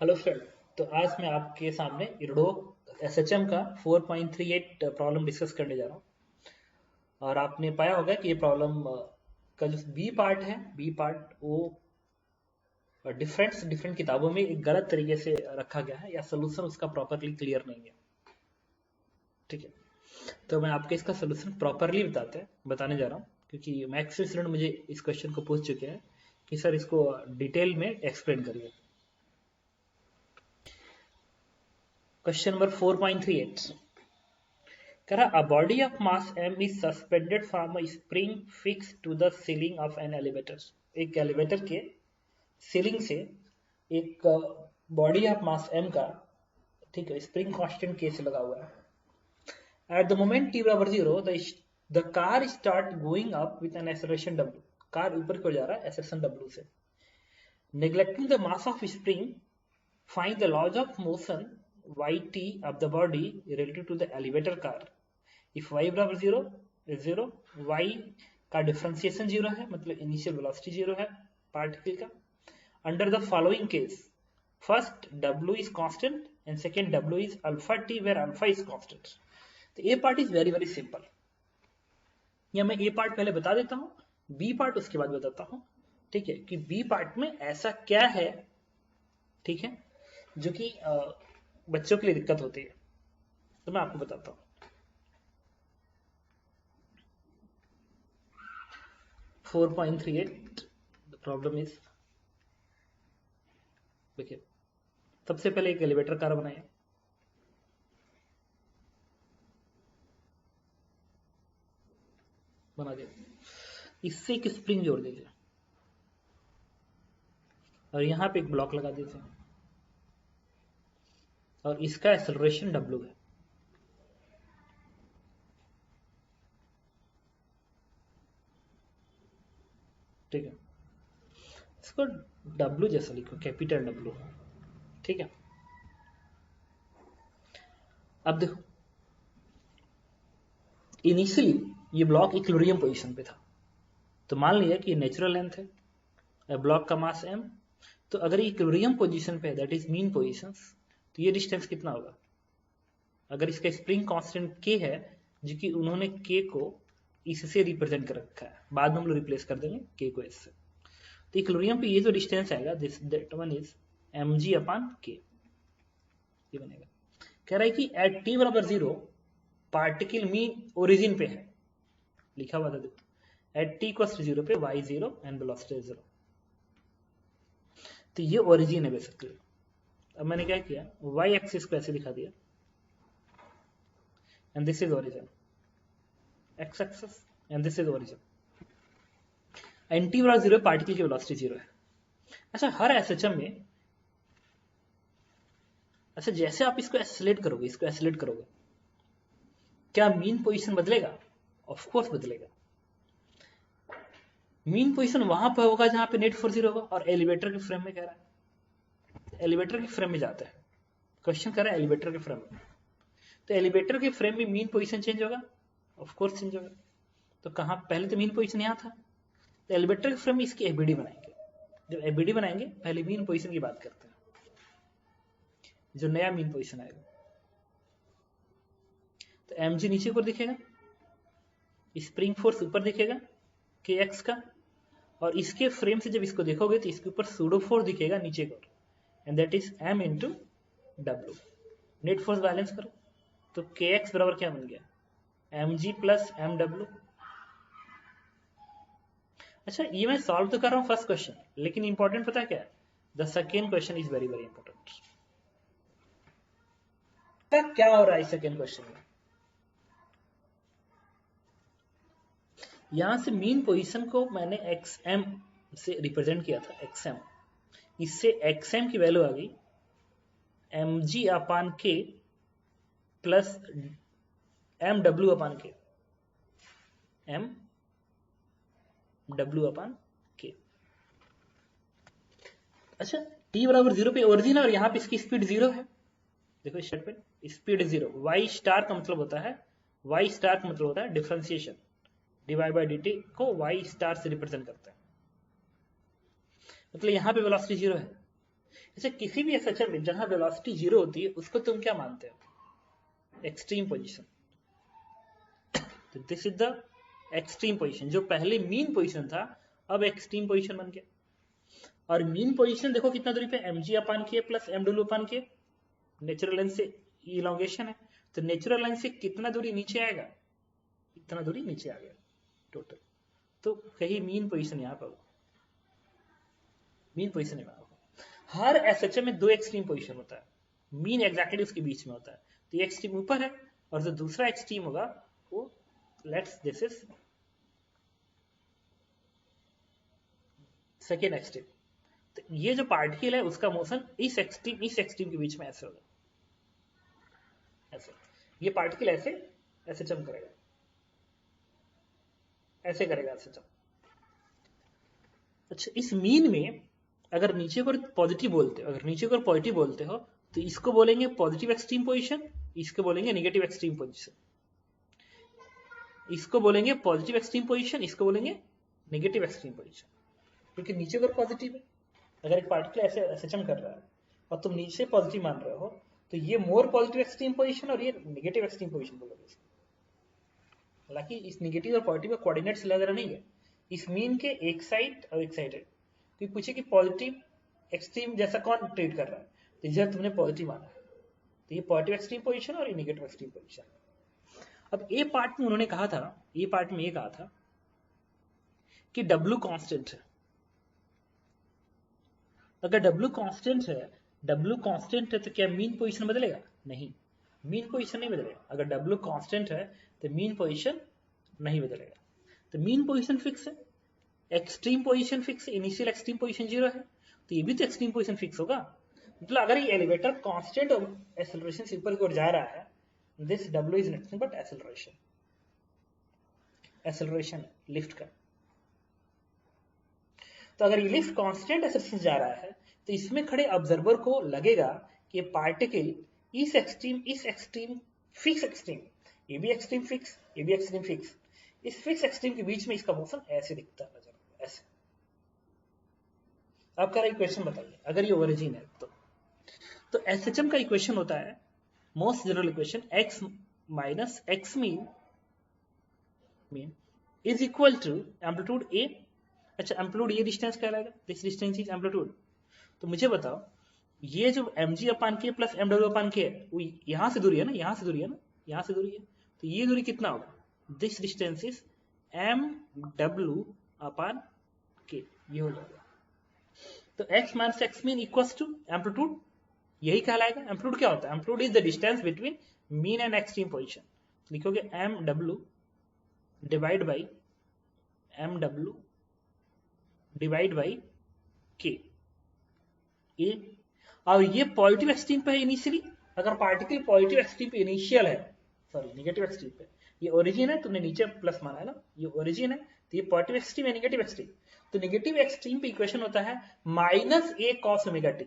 Hello friend. तो आज मैं आपके सामने इरडो एसएचएम का 4.38 प्रॉब्लम डिस्कस करने जा रहा हूँ। और आपने पाया होगा कि ये प्रॉब्लम का जो बी पार्ट है, बी पार्ट वो डिफरेंट डिफरेंट किताबों में एक गलत तरीके से रखा गया है या सोल्यूशन उसका प्रॉपरली क्लियर नहीं है। ठीक है, तो मैं आपके इसका सोल्यूशन प्रॉपरली बताने जा रहा हूँ, क्योंकि मैक्सिमम स्टूडेंट मुझे इस क्वेश्चन को पूछ चुके हैं कि सर इसको डिटेल में एक्सप्लेन करिए। क्वेश्चन नंबर 4.38 कह रहा, a body of mass m is suspended from a spring fixed to the ceiling of an elevator। एक एलिवेटर के सीलिंग से एक बॉडी ऑफ मास m का, ठीक है, स्प्रिंग कांस्टेंट k से लगा हुआ है। एट द मोमेंट t बराबर 0 the car start going up with an acceleration w। Car ऊपर की ओर जा रहा है एक्सेलरेशन w से। Neglecting the mass of spring, find the laws of motion yt of the body relative to the elevator car। If y बराबर 0 is 0, y का differentiation 0 है, मतलब इनिशियल वेलोसिटी 0 है पार्टिकल का। Under the following case, first w is constant and second w is alpha t where alpha is constant. तो a part is very very simple. या मैं ए part पहले बता देता हूं, बी पार्ट उसके बाद बताता हूं। ठीक है, कि बी पार्ट में ऐसा क्या है, ठीक है, जो कि बच्चों के लिए दिक्कत होती है, तो मैं आपको बताता हूं। 4.38 the problem is, देखिए, सबसे पहले एक एलिवेटर कार बनाए, बना दिया, इससे एक स्प्रिंग जोड़ दीजिए और यहां पे एक ब्लॉक लगा दीजिए और इसका एक्सेलरेशन W है। ठीक है, इसको W जैसा लिखो, कैपिटल W। ठीक है, अब देखो, इनिशियली ये ब्लॉक इक्विलिब्रियम पोजीशन पे था, तो मान लिया कि नेचुरल लेंथ है, ब्लॉक का मास m। तो अगर इक्विलिब्रियम पोजीशन पे है, दैट इज मीन पोजीशन, तो ये डिस्टेंस कितना होगा? अगर इसका स्प्रिंग कांस्टेंट k है, जो कि उन्होंने k को इससे रिप्रेजेंट कर रखा है, बाद में हम लोग रिप्लेस कर देंगे k को इससे। तो इक्विलिब्रियम पे ये जो डिस्टेंस आएगा, this that one is mg upon k, ये बनेगा। कह रहा है कि एट t बराबर 0 पार्टिकल मीन ओरिजिन पे है, लिखा हुआ था, देखो, एट t इक्वल्स टू 0 पे y 0 एंड वेलोसिटी 0। तो ये ओरिजिन है बेसिकली। अब मैंने क्या किया, y एक्सिस को ऐसे दिखा दिया and this is origin, x axis and this is origin. And t बराबर 0 पार्टिकल की वेलोसिटी 0 है। अच्छा, हर एसएचएम में, अच्छा, जैसे आप इसको एक्सेलरेट करोगे, क्या मीन पोजीशन बदलेगा? ऑफ कोर्स बदलेगा। मीन पोजीशन वहां पर होगा जहां पे नेट फोर्स 0 होगा, और एलिवेटर के फ्रेम में कह रहा है, एलिवेटर के फ्रेम में जाता है, क्वेश्चन कर रहा है एलिवेटर के फ्रेम में। तो एलिवेटर के फ्रेम में मीन पोजीशन चेंज होगा, ऑफ कोर्स चेंज होगा। तो कहां, पहले तो मीन पोजीशन यहां था, तो एलिवेटर के फ्रेम में इसकी एबीडी बनाएंगे। जब एबीडी बनाएंगे, पहले मीन पोजीशन की बात करते हैं, जो नया मीन पोजीशन आएगा। तो mg नीचे को दिखेगा, स्प्रिंग फोर्स ऊपर दिखेगा kx का, और इसके फ्रेम से जब इसको देखोगे तो इसके ऊपर सूडो फोर्स दिखेगा नीचे को, and that is m into W. Net force balance करो, तो kx बराबर क्या बन गया, mg प्लस mw। अच्छा, ये मैं सॉल्व तो कर रहा हूं फर्स्ट क्वेश्चन, लेकिन इंपॉर्टेंट पता है क्या है, the second question is very very important. क्या हो रहा है सेकेंड क्वेश्चन में? यहां से मीन पोजीशन को मैंने xm से रिप्रेजेंट किया था, xm, इससे xm की वैल्यू आ गई mg अपान k प्लस mw अपान k, mw अपान k। अच्छा, t बराबर 0 पे ओरिजिन है और यहाँ पे इसकी स्पीड 0 है। देखो स्टेट पे स्पीड 0, y स्टार का मतलब होता है, y स्टार का मतलब होता है डिफरेंशिएशन, dy बाई dt को y स्टार से रिप्रेजेंट करता है, मतलब यहाँ पे वेलोसिटी 0 है। अच्छा, किसी भी एसएचएम में जहां वेलोसिटी 0 होती है उसको तुम क्या मानते हो? Extreme position. तो this is the extreme position. जो पहले मीन पोजीशन था अब एक्सट्रीम पोजीशन बन गया। और मीन पोजीशन देखो कितना दूरी पे, mg/k plus mw/k। Natural line से इलोंगेशन है, तो नेचुरल लाइन से कितना दूरी नीचे आएगा? इतना दूरी नीचे आ गया टोटल। तो कहीं मीन पोजीशन यहाँ पर, मीन पोजीशन यहाँ होगा। हर एसएचएम में दो एक्सट्रीम पोजीशन होता है, मीन एग्जैक्टली उसके बीच में होता है। तो ये एक्सट्रीम ऊपर है और जो दूसरा एक्सट्रीम होगा वो let's this is second extreme. तो ये जो पार्टिकल है उसका मोशन इस एक्सट्रीम के बीच में ऐसे होगा, ऐसे। ये पार्टिकल ऐसे ऐसे जंप करेगा, ऐसे करेगा, ऐसे जंप। अच्छा, इस मीन में अगर नीचे को पॉजिटिव बोलते हो, अगर नीचे को पॉजिटिव बोलते हो तो इसको बोलेंगे पॉजिटिव एक्सट्रीम पोजीशन, इसको बोलेंगे नेगेटिव एक्सट्रीम पोजीशन। इसको बोलेंगे पॉजिटिव एक्सट्रीम पोजीशन, इसको बोलेंगे नेगेटिव एक्सट्रीम पोजीशन। क्योंकि नीचे अगर पॉजिटिव है, अगर एक पार्टिकल ऐसे ऐसे जंप कर रहा है और तुम नीचे पॉजिटिव मान रहे हो तो ये मोर पॉजिटिव एक्सट्रीम पोजीशन और ये नेगेटिव एक्सट्रीम पोजीशन बोलोगे इसको। हालांकि इस नेगेटिव और पॉजिटिव का कोऑर्डिनेट्स लग नहीं है, इस मीन के एक साइड और एक साइड है। तो पूछे कि पॉजिटिव एक्सट्रीम जैसा कौन ट्रीट कर रहा है, तो जब तुमने पॉजिटिव माना है तो ये पॉजिटिव एक्सट्रीम पोजीशन और ये नेगेटिव एक्सट्रीम पोजीशन। अब ए पार्ट में उन्होंने कहा था, ए पार्ट में ये कहा था कि W कांस्टेंट है। अगर W कांस्टेंट है, W कांस्टेंट है तो क्या मीन पोजीशन बदलेगा? नहीं, मीन पोजीशन नहीं बदलेगा। अगर W कांस्टेंट है तो मीन पोजीशन नहीं बदलेगा। तो मीन पोजीशन फिक्स है, एक्सट्रीम पोजीशन फिक्स है, इनिशियल एक्सट्रीम पोजीशन 0 है, तो ये भी तो एक्सट्रीम पोजीशन फिक्स होगा। मतलब अगर ये एलिवेटर कांस्टेंट एक्सेलरेशन से ऊपर की ओर जा रहा है, this W is nothing but acceleration, acceleration lift का। तो अगर ये लिफ्ट कांस्टेंट एक्सेलरेशन जा रहा है तो इसमें खड़े ऑब्जर्वर को लगेगा कि पार्टिकल इस एक्सट्रीम फिक्स एक्सट्रीम, ये भी एक्सट्रीम फिक्स, ये भी एक्सट्रीम फिक्स, इस फिक्स एक्सट्रीम के बीच में इसका मोशन ऐसे दिखता है, नजर ऐसे। आपका इक्वेशन बताइए अगर ये ओरिजिन है तो एसएचएम का इक्वेशन होता है most general equation x minus x mean is equal to amplitude a। अच्छा, एम्पलीट्यूड ये डिस्टेंस कहलाएगा, दिस डिस्टेंस इज एम्पलीट्यूड। तो मुझे बताओ ये जो mg/k प्लस mw/k है वो यहां से दूरी है ना, यहां से दूरी है ना, यहां से दूरी है, तो ये दूरी कितना होगा? दिस डिस्टेंस इज mw/k, ये हो जाएगा। तो x minus x mean equals to amplitude, यही कहलाएगा। एम्पलीट्यूड क्या होता है? Amplitude is the distance between mean and extreme position. लिखोगे mw divide by mw divide by k। ए और ये पॉजिटिव एक्सट्रीम पे है इनिशियली। अगर पार्टिकल पॉजिटिव एक्सट्रीम पे इनिशियल है, सॉरी नेगेटिव एक्सट्रीम पे, ये ओरिजिन है, तुमने नीचे प्लस माना है ना, ये ओरिजिन है, तो ये पॉजिटिव एक्सट्रीम है, नेगेटिव एक्सट्रीम। तो नेगेटिव एक्सट्रीम पे इक्वेशन होता है minus a cos omega t।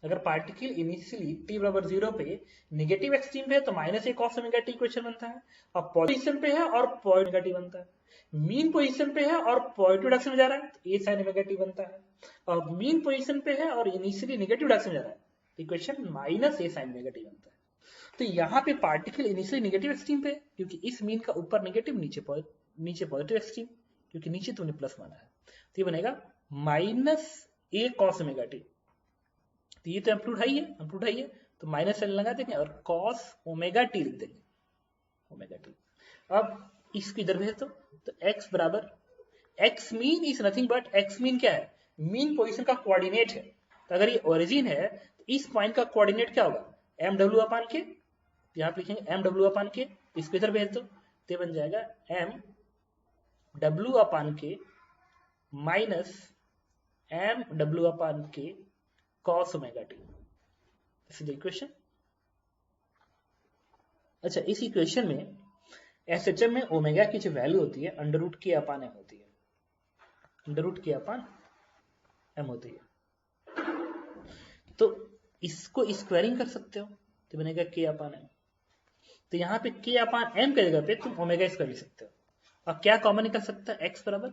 अगर पार्टिकल इनिशियली t बराबर 0 पे नेगेटिव एक्सट्रीम पे है तो minus a cos omega t equation बनता है, और पोजीशन पे है और पॉजिटिव ओमेगा t बनता है। मीन पोजीशन पे है और पॉजिटिव डायरेक्शन में जा रहा है तो a sin ओमेगा t बनता है, और मीन पोजीशन पे है और इनिशियली नेगेटिव डायरेक्शन में जा रहा है तो equation minus a sin omega t बनता है। तो यहाँ पे पार्टिकल इनिशियली नेगेटिव एक्सट्रीम पे, क्योंकि इस मीन का ऊपर नेगेटिव नीचे पॉजिटिव एक्सट्रीम, क्योंकि नीचे तुमने प्लस माना है, तो ये बनेगा minus a cos omega t। तो ये तो एम्पलीट्यूड हाई है, एम्पलीट्यूड हाई है तो माइनस साइन लगा देंगे और cos ओमेगा t लिख देंगे, ओमेगा t। अब इसको इधर भेज दो तो x बराबर, x mean is nothing but, x mean क्या है? मीन पोजीशन का कोऑर्डिनेट है। तो अगर ये ओरिजिन है तो इस पॉइंट का कोऑर्डिनेट क्या होगा? mw/k, यहाँ पे लिखेंगे mw/k, इसको इधर भेज दो तो बन जाएगा mw/k minus mw/k cos omega t। This is the equation. अच्छा, इस इक्वेशन में एसएचएम में ओमेगा की जो वैल्यू होती है √k/m होती है, √k/m होती है। तो इसको स्क्वायरिंग कर सकते हो तो बनेगा k/m। तो यहाँ पे k/m की जगह पे तुम ओमेगा स्क्वायर लिख सकते हो। अब क्या कॉमन निकल सकता है? x बराबर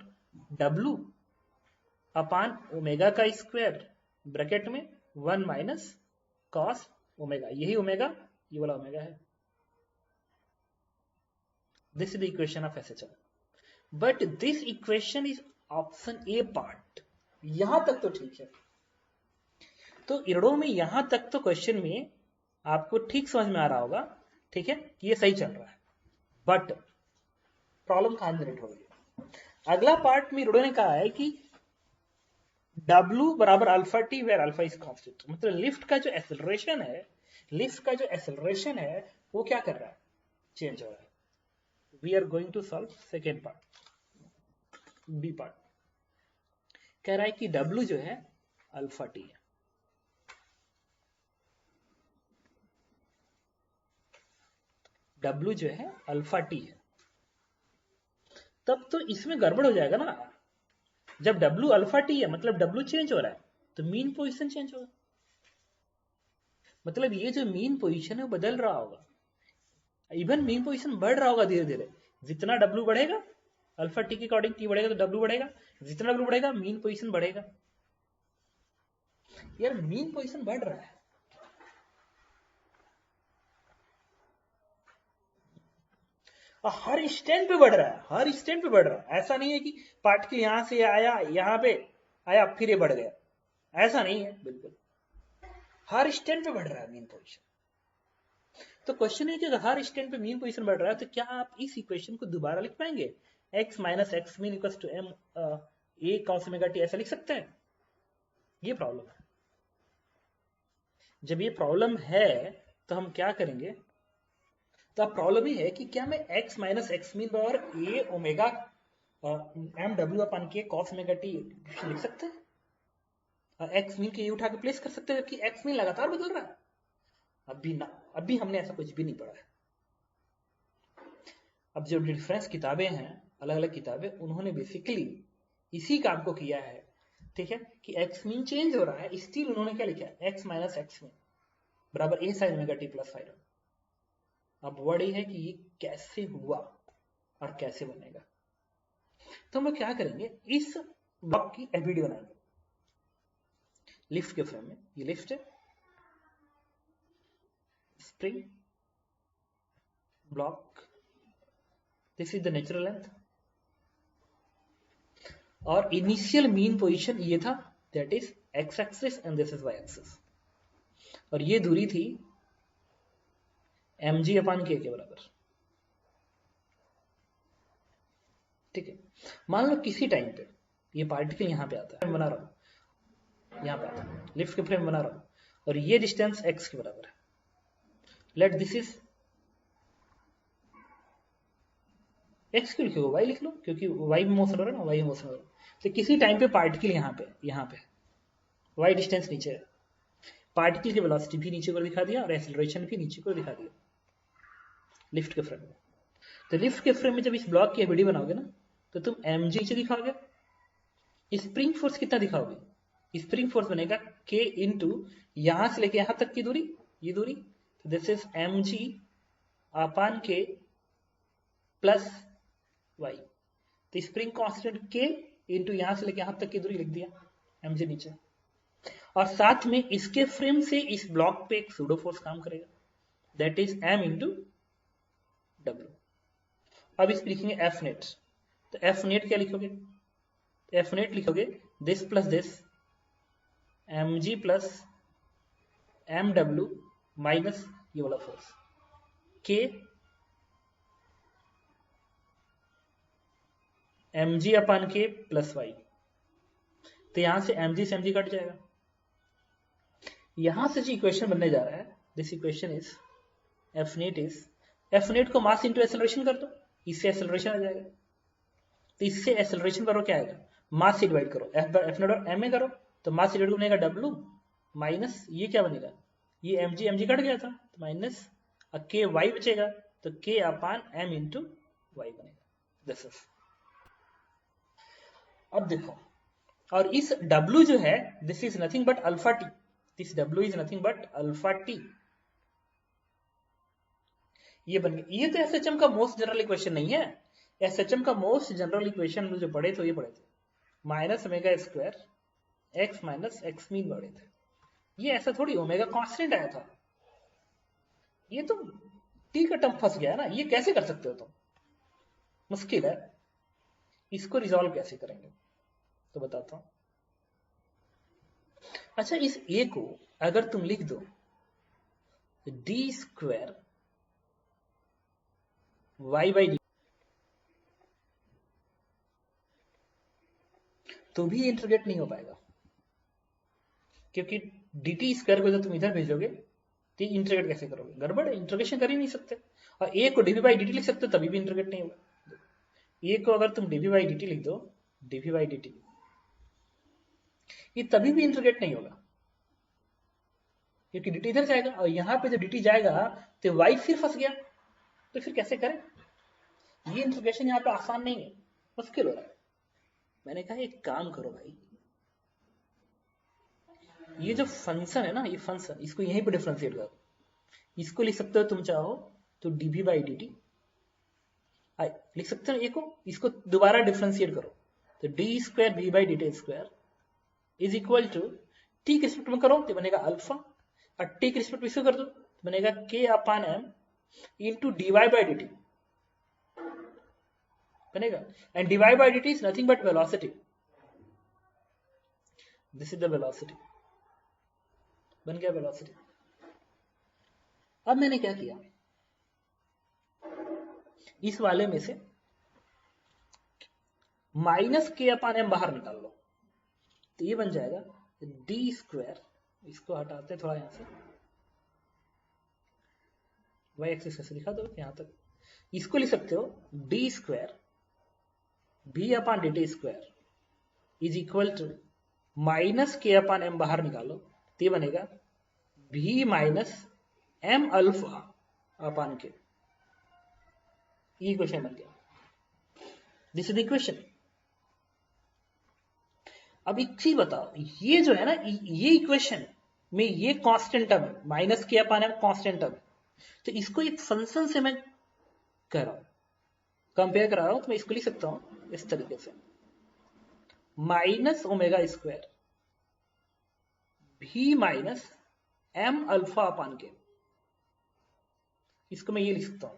W/ओमेगा का स्क्वायर ब्रैकेट में 1 माइनस कॉस ओमेगा, यही ओमेगा, ये वाला ओमेगा है। This is the equation of SHM, but this equation is option A part. यहां तक तो ठीक है। तो इरडो में यहां तक तो क्वेश्चन में आपको ठीक समझ में आ रहा होगा, ठीक है, कि ये सही चल रहा है। बट प्रॉब्लम कहां जनरेट हो गई? अगला पार्ट में इरडो ने कहा है कि W बराबर alpha t where alpha is constant, मतलब लिफ्ट का जो एक्सेलरेशन है, लिफ्ट का जो एक्सेलरेशन है वो क्या कर रहा है? चेंज हो रहा है। We are going to solve second part, B part. कह रहा है कि W जो है अल्फा टी है, W जो है अल्फा टी है। तब तो इसमें गड़बड़ हो जाएगा ना, जब W अल्फा टी है मतलब W चेंज हो रहा है तो मीन पोजीशन चेंज होगा, मतलब ये जो मीन पोजीशन है वो बदल रहा होगा, इवन मीन पोजीशन बढ़ रहा होगा धीरे धीरे। जितना W बढ़ेगा, अल्फा टी के अकॉर्डिंग टी बढ़ेगा तो W बढ़ेगा, जितना W बढ़ेगा मीन पोजीशन बढ़ेगा। यार मीन पोजीशन बढ़ रहा है, और हर स्टैंड पे बढ़ रहा है, हर स्टैंड पे बढ़ रहा है। ऐसा नहीं है कि पार्टिकल यहां से आया, यहां पे आया फिर ये बढ़ गया, ऐसा नहीं है बिल्कुल, हर स्टैंड पे बढ़ रहा है मीन पोजीशन। तो क्वेश्चन है कि अगर हर स्टैंड पे मीन पोजीशन बढ़ रहा है तो क्या आप इस इक्वेशन को दोबारा लिख पाएंगे? x minus x mean equal to m A cos omega t, ऐसा लिख सकते हैं? ये प्रॉब्लम है। जब ये प्रॉब्लम है तो हम क्या करेंगे? तो अब प्रॉब्लम ये है कि क्या मैं x माइनस एक्स मीन बराबर ए ओमेगा एम डब्ल्यू अपन के कॉस ओमेगा टी लिख सकते हैं? एक्स मीन के ये उठा के प्लेस कर सकते हैं, जबकि एक्स मीन लगातार बदल रहा है। अभी ना, अभी हमने ऐसा कुछ भी नहीं पढ़ा है। अब जो डिफरेंस किताबें हैं, अलग अलग किताबें, उन्होंने बेसिकली इसी काम को किया है, ठीक है, कि एक्स मीन चेंज हो रहा है, स्टिल उन्होंने क्या लिखा है? एक्स माइनस एक्स मीन बराबर A sine omega t plus five. अब वर्ड ये है कि ये कैसे हुआ और कैसे बनेगा। तो हम लोग क्या करेंगे, इस ब्लॉक की वीडियो बनाएंगे लिफ्ट के फ्रेम में। ये लिफ्ट है, spring block, this is the natural length, और इनिशियल मीन पोजीशन ये था, that is x axis and this is y axis, और ये दूरी थी mg अपान के बराबर, ठीक है। मान लो किसी टाइम पे ये पार्टिकल यहां पे आता है, बना रहा हूं, यहां पे आता है, लिफ्ट के फ्रेम बना रहा हूं, और ये डिस्टेंस x के बराबर है। लेट दिस इज x क्यों लिखोगे, y लिख लो, क्योंकि y में मोशन हो रहा है ना, y में मोशन हो रहा है। तो किसी टाइम पे पार्टिकल यहां पे y डिस्टेंस नीचे है, पार्टिकल की वेलोसिटी भी नीचे को दिखा दिया और एक्सेलरेशन भी नीचे को दिखा दिया लिफ्ट के फ्रेम में। तो लिफ्ट के फ्रेम में जब इस ब्लॉक की वीडियो बनाओगे ना, तो तुम mg नीचे दिखाओगे, स्प्रिंग फोर्स कितना दिखाओगे? स्प्रिंग फोर्स बनेगा k इंटू यहां से लेके यहां तक की दूरी, ये दूरी, तो this is mg upon k plus y। तो स्प्रिंग कांस्टेंट k इंटू यहां से लेके यहां तक की दूरी लिख दिया, mg नीचे, और साथ में इसके फ्रेम से इस ब्लॉक पे एक सूडो फोर्स काम करेगा, that is m into W. अब इस लिखेंगे एफ नेट, तो एफ नेट क्या लिखोगे? एफ नेट लिखोगे this plus this mg plus mw minus ये वाला फोर्स k mg अपान के प्लस y। तो यहां से mg से mg कट जाएगा, यहां से जो इक्वेशन बनने जा रहा है, this equation is F net को मास इंटू एक्सेलरेशन कर दो, इससे एक्सेलरेशन आ जाएगा। तो इससे एक्सेलरेशन करो क्या आएगा, मास से डिवाइड करो, एफ नेट और एम ए करो, तो मास से डिवाइड बनेगा डब्ल्यू माइनस ये क्या बनेगा, ये mg कट गया था, तो माइनस के वाई बचेगा, तो k अपान m इंटू वाई बनेगा, दिस इज। अब देखो, और इस W जो है, this is nothing but alpha T, this W is nothing but alpha T, ये बन गया। ये तो एसएचएम का मोस्ट जनरल इक्वेशन नहीं है, एसएचएम का मोस्ट जनरल इक्वेशन जो पढ़े थे, ये पढ़े थे minus omega square x minus x mean पढ़े थे, ये ऐसा थोड़ी ओमेगा कांस्टेंट आया था, ये तो टी का टर्म फंस गया है ना, ये कैसे कर सकते हो तुम? मुश्किल है। इसको रिजॉल्व कैसे करेंगे तो बताता हूं। अच्छा, इस ए को अगर तुम लिख दो d square y by d, तो भी इंटीग्रेट नहीं हो पाएगा, क्योंकि डी टी स्क्वायर को जब तुम इधर भेजोगे तो इंटीग्रेट कैसे करोगे? गड़बड़ है, इंटीग्रेशन कर ही नहीं सकते। और ए को डीवी बाई डी टी लिख सकते हो, तभी भी इंटीग्रेट नहीं होगा। ए को अगर तुम डीवी बाई डी टी लिख दो, डीवी बाई डी टी, ये तभी भी इंटीग्रेट नहीं होगा, क्योंकि dt इधर जाएगा और यहां पे जब dt जाएगा तो y फिर फंस गया, तो फिर कैसे करें? ये इंटीग्रेशन यहाँ पे आसान नहीं है, मुश्किल हो रहा है। मैंने कहा एक काम करो भाई, ये जो फंक्शन है ना, ये फंक्शन, इसको यहीं पे डिफरेंशिएट करो। इसको लिख सकते हो तुम चाहो तो dv बाई डी टी लिख सकते हो ये को, इसको दोबारा डिफरेंशिएट करो तो d square v by d t square is equal to t के रिस्पेक्ट में करो तो बनेगा अल्फा, और टी के रिस्पेक्ट में इसको कर दो तो बनेगा k upon m into d y by d t बनेगा। And d y by d t is nothing but velocity, this is the velocity, बन गया वेलोसिटी। अब मैंने क्या किया, इस वाले में से माइनस के अपान एम बाहर निकाल लो, तो ये बन जाएगा डी स्क्वायर, इसको हटाते थोड़ा यहां से, वाई एक्सिस कैसे लिखा दो यहां तक, इसको लिख सकते हो d square b upon d t square is equal to minus k upon M बाहर निकालो तो ये बनेगा भी माइनस एम अल्फा अपान के, ये इक्वेशन बन गया। This is the equation. अब एक चीज बताओ, ये जो है ना, ये इक्वेशन में ये कांस्टेंट टर्म है, minus k upon M constant term, तो इसको एक फंक्शन से मैं कर रहा हूं, कंपेयर करा रहा हूं, तो मैं इसको लिख सकता हूं इस तरीके से, माइनस ओमेगा स्क्वायर भी माइनस एम अल्फा अपान के, इसको मैं ये लिख सकता हूं।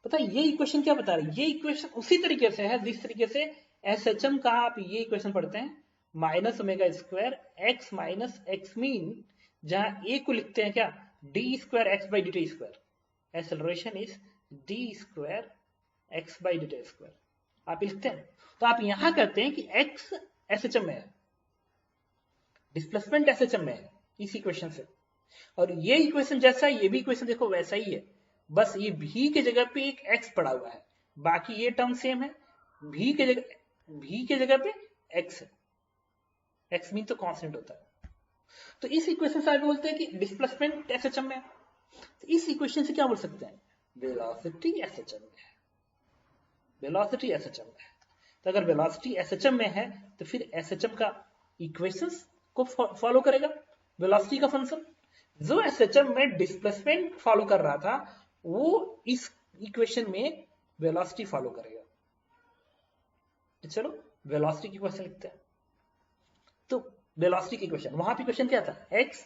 पता है ये इक्वेशन क्या बता रही है? ये इक्वेशन उसी तरीके से है जिस तरीके से एस एच एम का आप ये इक्वेशन पढ़ते हैं, minus omega square x minus x mean, जहां ए को लिखते हैं क्या, D square x by d t square, acceleration is D square x by d t square, आप लिखते हैं। तो आप यहां कहते हैं कि एक्स एस एच एम में है, डिस्प्लेसमेंट एस एच एम में है इस इक्वेशन से, और ये इक्वेशन जैसा है ये भी इक्वेशन देखो वैसा ही है, बस ये भी के जगह पे एक एक्स पड़ा हुआ है, बाकी ये टर्म सेम है, भी के जगह पे एक्स है, एक्स मीन तो कांस्टेंट होता है। तो इस इक्वेशन से आगे बोलते हैं कि डिस्प्लेसमेंट एसएचएम में है, तो इस इक्वेशन से क्या बोल सकते हैं, वेलोसिटी एसएचएम में है, वेलोसिटी एसएचएम में है। तो अगर वेलोसिटी एसएचएम में है तो फिर एसएचएम का इक्वेशंस को फॉलो करेगा, वेलोसिटी का फंक्शन जो एसएचएम में डिस्प्लेसमेंट फॉलो कर रहा था वो इस इक्वेशन में वेलोसिटी फॉलो करेगा। तो चलो वेलोसिटी की क्वेश्चन लिखते हैं। तो वेलोसिटी की क्वेश्चन, वहां पे क्वेश्चन क्या था, x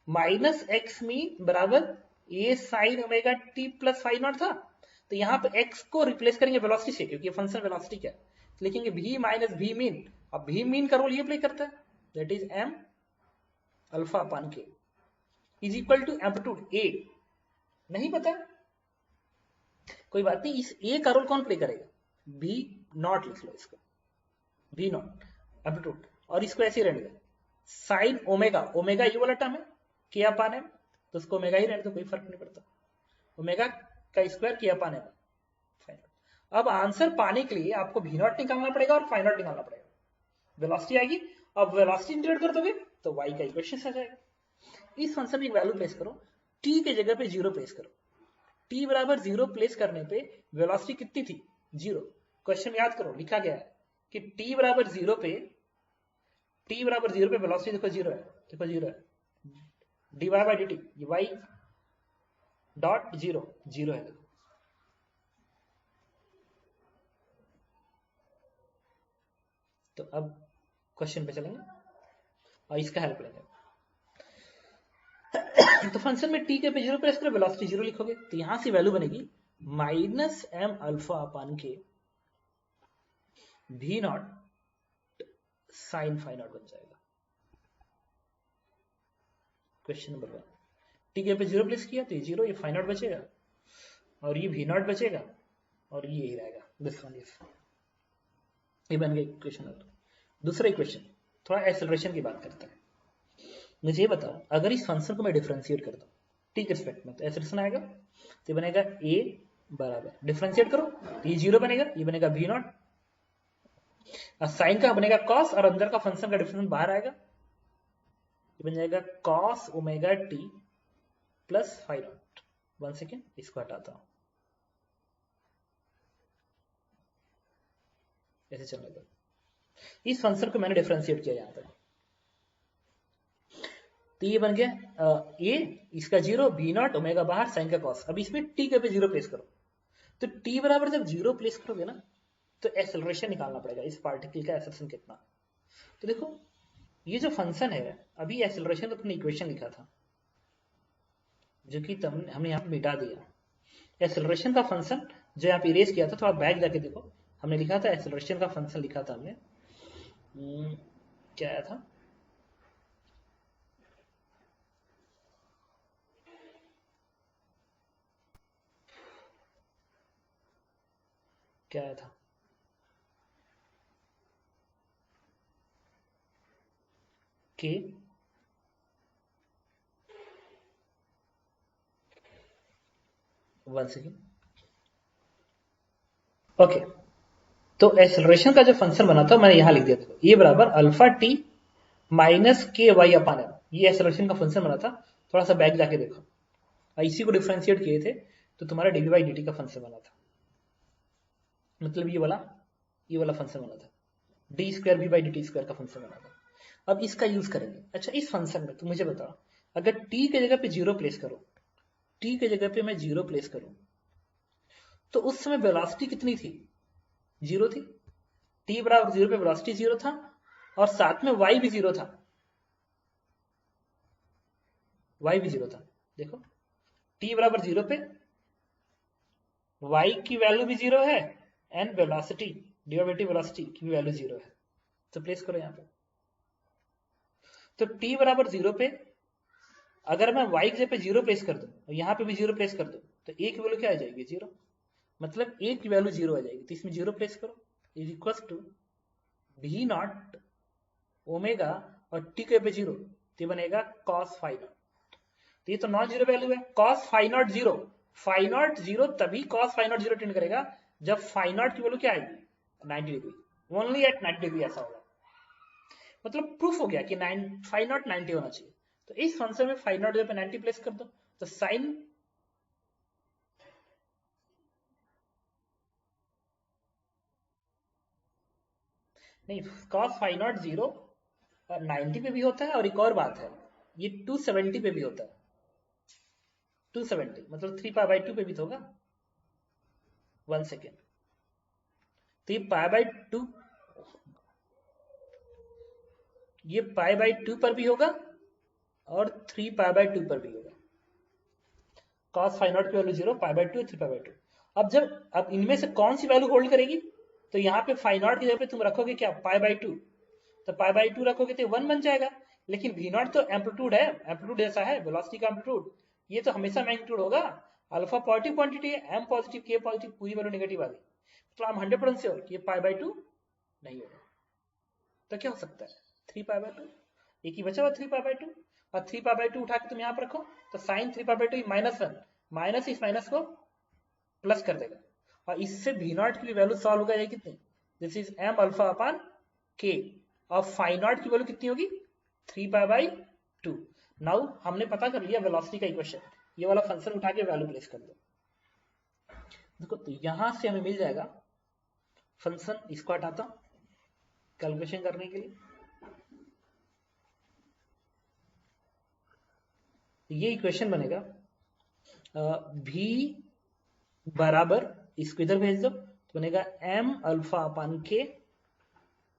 माइनस एक्स मीन बराबर A sine omega t plus five naught था, तो यहाँ पे x को रिप्लेस करेंगे वेलोसिटी से, क्योंकि फंक्शन वेलोसिटी क्या है, तो लिखेंगे v माइनस v मीन, अब v मीन का रोल ये प्ले करता है, that is m alpha upon k is equal to amplitude a, नहीं पता कोई बात नहीं, इस a का रोल कौन प्ले करेगा, v नॉट लिख लो इसको, v नॉट एम्पलीट्यूड, और इसको ऐसे रहने दो साइन ओमेगा, ओमेगा ये वाला टर्म है के अपान एम, तो उसको ओमेगा ही रहने दो, कोई फर्क नहीं पड़ता, ओमेगा का स्क्वायर के अपान एम। अब आंसर पाने के लिए आपको v नॉट निकालना पड़ेगा और फाइ नॉट निकालना पड़ेगा, वेलोसिटी आएगी, अब वेलोसिटी इंटीग्रेट कर दोगे तो y का इक्वेशन आ जाएगा। इस फंक्शन में एक वैल्यू प्लेस करो, t के जगह पे 0 प्लेस करो, t बराबर 0 प्लेस करने पे वेलोसिटी कितनी थी, 0। क्वेश्चन याद करो, लिखा गया है कि t बराबर 0 पे वेलोसिटी देखो 0 है, देखो 0 है, dy by d T y dot 0 है। तो अब क्वेश्चन पे चलेंगे और इसका हेल्प लेंगे। तो फंक्शन में टी के पे 0 प्रेस करो, वेलोसिटी 0 लिखोगे, तो यहां से वैल्यू बनेगी माइनस एम अल्फा अपान के भी नॉट साइन फाई नॉट बन जाएगा। क्वेश्चन नंबर 1, टी के पे 0 प्लेस किया तो ये 0, ये फाई नॉट बचेगा और ये भी नॉट बचेगा और ये ही रहेगा, दिस वन इज, ये बन गया इक्वेशन नंबर। दूसरा इक्वेशन थोड़ा एक्सेलरेशन की बात करता है। मुझे ये बताओ, अगर इस फंक्शन को मैं डिफरेंशिएट कर दूं टी के रिस्पेक्ट में, तो एक्सेलरेशन आएगा, तो ये बनेगा ए बराबर, डिफरेंशिएट करो तो ये 0 बनेगा, ये बनेगा भी नॉट, और साइन का बनेगा कॉस, और अंदर का फंक्शन का डिफरेंस बाहर आएगा, ये बन जाएगा cos omega t plus phi not. 1 second, इसको हटाता हूं, ऐसे चलने दो। इस फंक्शन को मैंने डिफरेंशिएट किया यहां पर, तो ये बन गया ए, इसका 0, बी नॉट, ओमेगा बाहर, साइन का कॉस। अब इसमें टी के पे 0 प्लेस करो, तो टी बराबर जब 0 प्लेस करोगे ना, तो एक्सेलरेशन निकालना पड़ेगा, इस पार्टिकल का एक्सेलरेशन कितना। तो देखो ये जो फंक्शन है, अभी एक्सेलरेशन तो अपने इक्वेशन लिखा था, जो कि हमने यहाँ पे मिटा दिया। एक्सेलरेशन का फंक्शन जो यहाँ पे इरेज किया था, थोड़ा बैक जाके देखो, हमने लिखा था एक्सेलरेशन का फंक्शन लिखा था हमने, क्या आया था, क्या आया था, के वन सेकेंड, ओके। तो एक्सेलरेशन का जो फंक्शन बना था मैंने यहां लिख दिया था, ये बराबर अल्फा टी माइनस के वाई अपान एम, ये एक्सेलरेशन का फंक्शन बना था। थोड़ा सा बैक जाके देखो, इसी को डिफरेंशिएट किए थे तो तुम्हारा डीवी बाई डी का फंक्शन बना था, मतलब ये वाला फंक्शन बना था, d square v by d t square का फंक्शन बना था। अब इसका यूज करेंगे। अच्छा, इस फंक्शन में तुम मुझे बताओ, अगर टी के जगह पे 0 प्लेस करो, टी के जगह पे मैं 0 प्लेस करूं, तो उस समय वेलोसिटी कितनी थी, 0 थी। टी बराबर 0 पे वेलोसिटी 0 था, और साथ में वाई भी 0 था, वाई भी 0 था। देखो टी बराबर 0 पे वाई की वैल्यू भी 0 है, एंड वेलोसिटी, डेरिवेटिव वेलोसिटी की वैल्यू 0 है। तो प्लेस करो यहां पे, तो t बराबर 0 पे अगर मैं y की जगह पे 0 प्लेस कर दूं और यहां पे भी 0 प्लेस कर दूं, तो a की वैल्यू क्या आ जाएगी, 0, मतलब a की वैल्यू 0 आ जाएगी। तो इसमें 0 प्लेस करो, इज इक्वल टू भी नॉट ओमेगा और t के पे 0, तो बनेगा cos फाई नॉट। तो ये तो नॉन जीरो वैल्यू है, cos phi not 0, phi not 0 तभी cos फाई नॉट 0 टेंड करेगा जब फाई नॉट की वैल्यू क्या आएगी, 90 डिग्री, ओनली एट 90 डिग्री ऐसा होगा। मतलब प्रूफ हो गया कि फाई नॉट 90 होना चाहिए। तो इस फंक्शन में फाई नॉट पे 90 प्लेस कर दो, तो साइन नहीं, cos फाई नॉट 0 90 पे भी होता है, और एक और बात है, ये 270 पे भी होता है, 270 मतलब 3π/2 पे भी तो होगा। 1 सेकेंड, तो ये π/2, ये π/2 पर भी होगा और 3π/2 पर भी होगा। cos फाई नॉट की वैल्यू 0, π/2, 3π/2। अब इनमें से कौन सी वैल्यू होल्ड करेगी, तो यहाँ पे फाई नॉट की जगह पे तुम रखोगे क्या, π/2, तो π/2 रखोगे तो 1 बन जाएगा। लेकिन v नॉट तो एम्पलीट्यूड है, एम्पलीट्यूड जैसा है वेलोसिटी का एम्पलीट्यूड, ये तो हमेशा मैग्नीट्यूड होगा। अल्फा पॉजिटिव क्वांटिटी है, एम पॉजिटिव, के पॉजिटिव, पूरी वैल्यू नेगेटिव आ गई, तो हम 100% श्योर कि ये π/2 नहीं होगा। तो क्या हो सकता है, 3π/2, एक ही बचा हुआ 3π/2, और 3π/2 उठा के तुम यहाँ पर रखो, तो साइन 3π/2 -1, माइनस इस माइनस को प्लस कर देगा, और इससे v नॉट की वैल्यू सॉल्व हो जाएगी कितनी, this is m alpha upon k, और फाई नॉट की वैल्यू कितनी होगी, 3π/2। नाउ हमने पता कर लिया वेलोसिटी का इक्वेशन, ये वाला फंक्शन उठा के वैल्यू प्लेस कर दो। देखो तो यहां से हमें मिल जाएगा फंक्शन, इसको हटाता हूं कैलकुलेशन करने के लिए, ये इक्वेशन बनेगा v बराबर, इसको इधर भेज दो, तो बनेगा m alpha upon k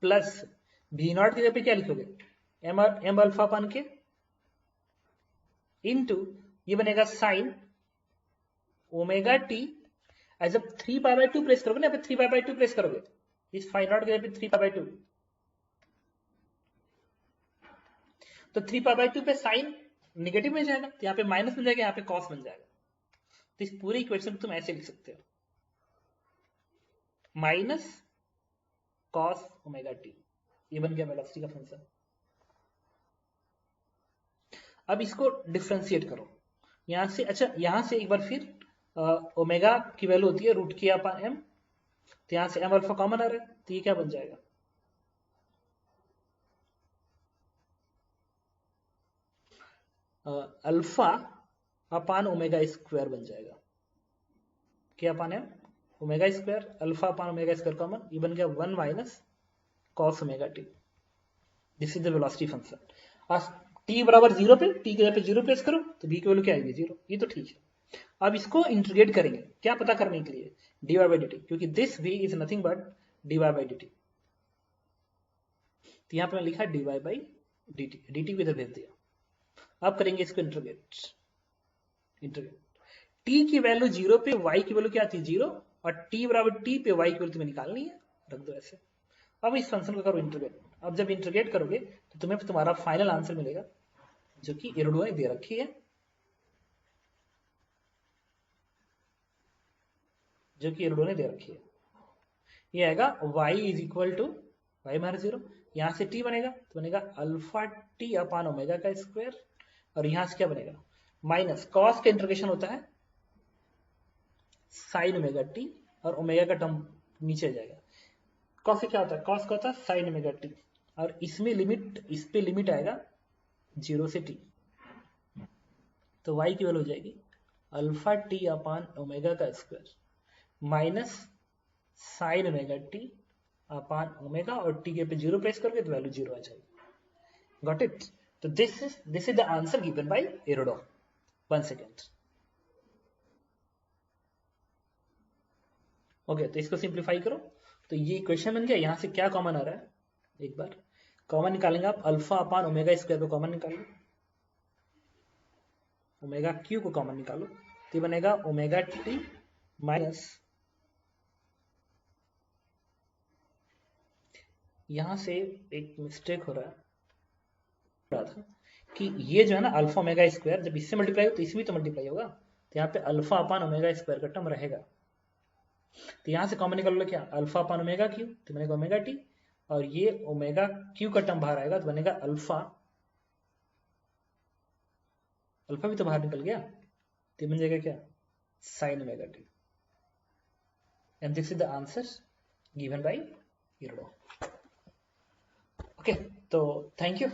plus v not की जगह पे क्या लिखोगे, m अल्फा अपान k, इनटू ये बनेगा साइन ओमेगा टी जब 3π/2 प्रेस करोगे ना, 3π/2 प्रेस करोगे इस फाइव नॉट के 3π/2, तो 3π/2 पे साइन नेगेटिव में जाएगा, तो यहाँ पे माइनस बन जाएगा, यहाँ पे कॉस बन जाएगा। तो इस पूरे इक्वेशन को तुम ऐसे लिख सकते हो, माइनस कॉस ओमेगा टी, ये बन गया वेलोसिटी का फंक्शन। अब इसको डिफ्रेंशिएट करो यहां से। अच्छा यहां से एक बार फिर ओमेगा की वैल्यू होती है √k/m, तो यहां से m अल्फा कॉमन आ रहा है, तो ये क्या बन जाएगा, अल्फा अपान ओमेगा स्क्वायर बन जाएगा, k/m omega square alpha upon omega square common, ये बन गया 1 minus cos omega T. This is the velocity function. t बराबर 0 पे, t के जगह पे 0 प्रेस करो तो v की वैल्यू क्या आएगी 0, ये तो ठीक है। अब इसको इंटीग्रेट करेंगे क्या पता करने के लिए, dy/dt, क्योंकि this v is nothing but dy/dt। तो यहां पे मैं लिखा dy/dt, dt को इधर भेज दिया। अब करेंगे इसको इंटीग्रेट। t की वैल्यू 0 पे y की वैल्यू क्या थी 0, और t बराबर t पे y की वैल्यू तुम्हें निकालनी है, रख दो ऐसे। अब इस फंक्शन को करो इंटीग्रेट। अब जब इंटीग्रेट करोगे तो तुम्हें तुम्हारा फाइनल आंसर मिलेगा, जो कि एरोडो ने दे रखी है, ये आएगा y is equal to y minus 0, यहां से t बनेगा तो बनेगा अल्फा टी अपान ओमेगा का स्क्वायर, और यहां से क्या बनेगा माइनस कॉस का इंटीग्रेशन होता है साइन ओमेगा टी, और ओमेगा का टर्म नीचे जाएगा। कॉस से क्या होता है, कॉस का होता है साइन ओमेगा टी, और इसमें लिमिट, इस पे लिमिट आएगा 0 से t, तो y की वैल्यू हो जाएगी अल्फा टी अपान ओमेगा का square minus sign omega T upon omega, और टी के पे 0 प्रेस करोगे तो वैल्यू 0 आ जाएगी। Got it? तो this is the answer given by Irodov. 1 second. Okay, तो इसको सिंप्लीफाई करो, तो ये क्वेश्चन बन गया। यहां से क्या कॉमन आ रहा है, एक बार कॉमन निकालेंगे आप, अल्फा अपान ओमेगा स्क्वायर को कॉमन निकालो, ओमेगा क्यू को कॉमन निकालो, तो बनेगा ओमेगा टी माइनस, यहां से एक मिस्टेक हो रहा था कि ये जो है ना अल्फा ओमेगा स्क्वायर, जब इससे मल्टीप्लाई हो तो इसमें तो मल्टीप्लाई होगा, तो यहाँ पे अल्फा अपान ओमेगा स्क्वायर का टर्म रहेगा। तो यहां से कॉमन निकाल लो क्या, अल्फा अपान ओमेगा क्यू, तो बनेगा ओमेगा टी, और ये ओमेगा क्यू का टर्म बाहर आएगा तो बनेगा अल्फा, अल्फा भी तो बाहर निकल गया, तो बन जाएगा क्या sine omega t. And this is the answer given by Irodov. Okay, तो थैंक यू।